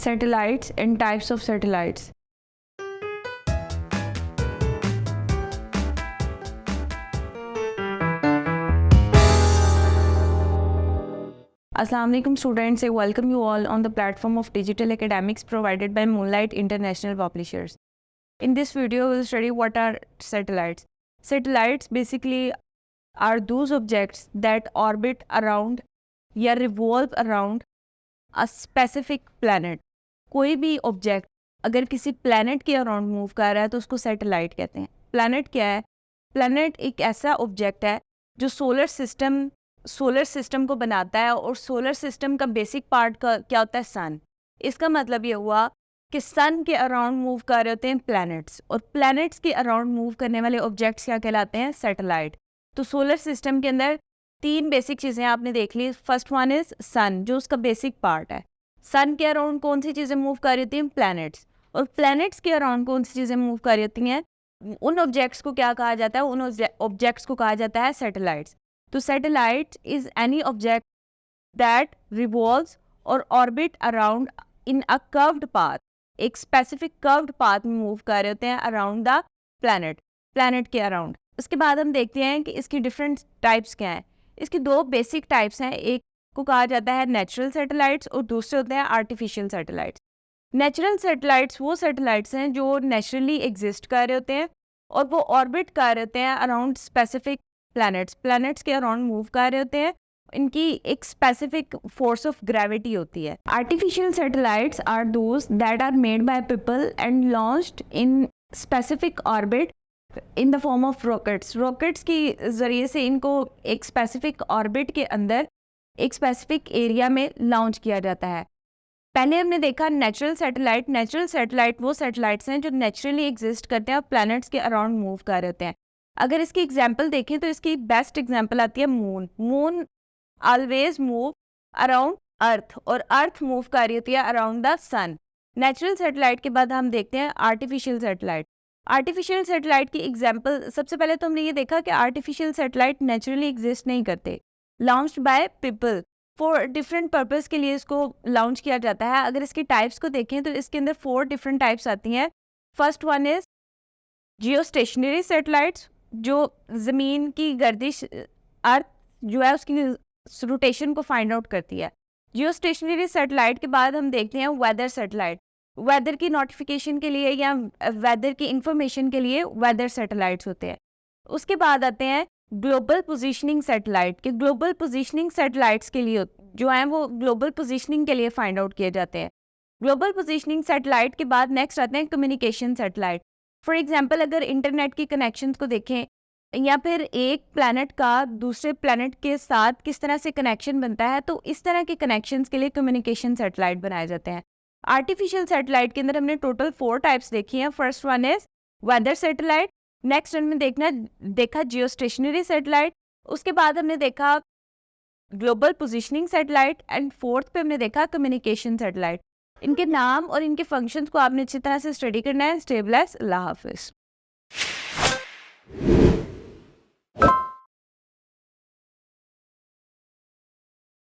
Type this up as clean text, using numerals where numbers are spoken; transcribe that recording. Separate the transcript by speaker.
Speaker 1: Satellites and types of satellites. Assalamu alaikum students, I welcome you all on the platform of digital academics provided by Moonlight International Publishers. In this video, we will study what are satellites. Satellites basically are those objects that orbit around या revolve around a specific planet. कोई भी object अगर किसी planet के around move कर रहा है तो उसको सैटेलाइट कहते हैं. प्लैनेट क्या है? प्लैनेट एक ऐसा ऑब्जेक्ट है जो सोलर सिस्टम को बनाता है, और सोलर सिस्टम का बेसिक पार्ट का क्या होता है? सन. इसका मतलब ये हुआ कि सन के अराउंड मूव कर रहे होते हैं प्लैनेट्स, और प्लैनेट्स के अराउंड मूव करने वाले ऑब्जेक्ट्स क्या कहलाते हैं? सैटेलाइट. तो सोलर सिस्टम के अंदर तीन बेसिक चीज़ें आपने देख ली. फर्स्ट वन इज सन, जो उसका बेसिक पार्ट है. सन के अराउंड कौन सी चीज़ें मूव कर रही होती हैं? प्लैनेट्स. और प्लैनेट्स के अराउंड कौन सी चीज़ें मूव कर रही होती हैं? उन ऑब्जेक्ट्स को क्या कहा जाता है? उन ऑब्जेक्ट्स को कहा जाता है सैटेलाइट्स. तो satellite is any object that revolves और orbit around in a curved path. एक स्पेसिफिक कर्व्ड पाथ में मूव कर रहे होते हैं अराउंड द प्लैनेट के अराउंड. उसके बाद हम देखते हैं कि इसकी डिफरेंट टाइप्स क्या हैं. इसकी दो बेसिक टाइप्स हैं. एक को कहा जाता है नेचुरल सैटेलाइट्स और दूसरे होते हैं आर्टिफिशियल सैटेलाइट्स. नेचुरल सैटेलाइट्स वो सैटेलाइट्स हैं जो नेचुरली एग्जिस्ट कर रहे होते हैं और वो ऑर्बिट कर रहे होते हैं अराउंड स्पेसिफिक प्लैनेट्स के अराउंड मूव कर रहे होते हैं. इनकी एक स्पेसिफिक फोर्स ऑफ ग्रेविटी होती है. Artificial satellites are those that are made by people and launched in specific orbit in the form of rockets. Rockets के ज़रिए से इनको एक स्पेसिफिक ऑर्बिट के अंदर एक स्पेसिफिक एरिया में लॉन्च किया जाता है. पहले हमने देखा नेचुरल सैटेलाइट. नेचुरल सैटेलाइट वो सैटेलाइट्स हैं जो नेचुरली एग्जिस्ट करते हैं और प्लैनेट्स के अराउंड मूव कर रहे होते हैं. अगर इसकी एग्जांपल देखें तो इसकी बेस्ट एग्जांपल आती है moon. Moon always move around earth, और अर्थ मूव कर रही होती है around the sun. Natural satellite के बाद हम देखते हैं आर्टिफिशियल सैटेलाइट. आर्टिफिशियल सैटेलाइट की एग्जाम्पल, सबसे पहले तो हमने ये देखा कि आर्टिफिशियल सैटेलाइट नेचुरली एग्जिस्ट नहीं करते. Launched by people for different purpose के लिए इसको लॉन्च किया जाता है. अगर इसकी टाइप्स को देखें तो इसके अंदर 4 डिफरेंट टाइप्स आती हैं. First one is Jio stationery satellites, जो ज़मीन की गर्दिश, अर्थ जो है उसकी रोटेशन को फाइंड आउट करती है. जियो स्टेशनरी सैटेलाइट के बाद हम देखते हैं वेदर सैटेलाइट. वेदर की नोटिफिकेशन के लिए या वेदर की इंफॉर्मेशन के लिए वेदर सैटेलाइट्स होते हैं. उसके बाद आते हैं ग्लोबल पोजीशनिंग सैटेलाइट. के ग्लोबल पोजीशनिंग सैटेलाइट्स के लिए जो हैं वो ग्लोबल पोजीशनिंग के लिए फाइंड आउट किए जाते हैं. ग्लोबल पोजीशनिंग सैटेलाइट के बाद नेक्स्ट आते हैं कम्युनिकेशन सैटेलाइट. फॉर एग्जांपल अगर इंटरनेट की कनेक्शंस को देखें या फिर एक प्लैनेट का दूसरे प्लैनेट के साथ किस तरह से कनेक्शन बनता है, तो इस तरह के कनेक्शंस के लिए कम्युनिकेशन सैटेलाइट बनाए जाते हैं. आर्टिफिशियल सैटेलाइट के अंदर हमने टोटल 4 टाइप्स देखी हैं. First one is whether satellite. Next हमने देखा जियो स्टेशनरी सैटेलाइट. उसके बाद हमने देखा global positioning satellite and fourth पे हमने देखा कम्युनिकेशन सैटेलाइट. इनके नाम और इनके फंक्शंस को आपने अच्छी तरह से स्टडी करना है. Stay blessed. अल्लाह हाफिज़.